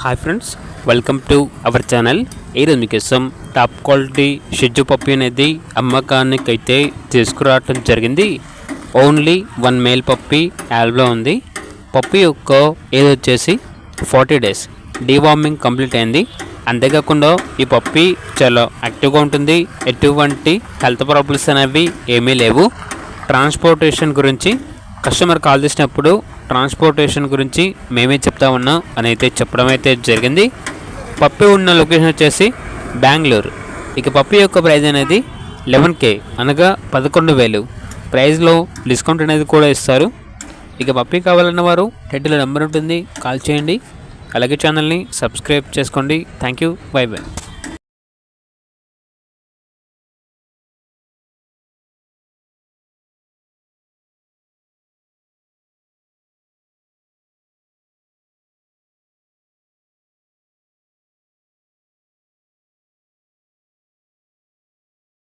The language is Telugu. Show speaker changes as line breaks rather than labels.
Hi friends, welcome to our channel. ఈరోజు మీకోసం టాప్ క్వాలిటీ షెడ్జు పప్పి అనేది అమ్మకానికైతే తీసుకురావటం జరిగింది. ఓన్లీ 1 మేల్ పప్పి యాల్బ్లో ఉంది. పప్పి యొక్క ఏజ్ వచ్చేసి 40 డేస్. డీవార్మింగ్ కంప్లీట్ అయింది. అంతేకాకుండా ఈ పప్పి చాలా యాక్టివ్గా ఉంటుంది. ఎటువంటి హెల్త్ ప్రాబ్లమ్స్ అనేవి ఏమీ లేవు. ట్రాన్స్పోర్టేషన్ గురించి కస్టమర్ కాల్ చేసినప్పుడు ట్రాన్స్పోర్టేషన్ గురించి మేమే చెప్తా ఉన్నాం అని అయితే చెప్పడం అయితే జరిగింది. పప్పి ఉన్న లొకేషన్ వచ్చేసి బెంగళూరు. ఇక పప్పి యొక్క ప్రైస్ అనేది 11K అనగా 11,000. ప్రైస్లో డిస్కౌంట్ అనేది కూడా ఇస్తారు. ఇక పప్పి కావాలన్న వారు టైటిల్ నెంబర్ ఉంటుంది, కాల్ చేయండి. అలాగే ఛానల్ని సబ్స్క్రైబ్ చేసుకోండి. Thank you, by by.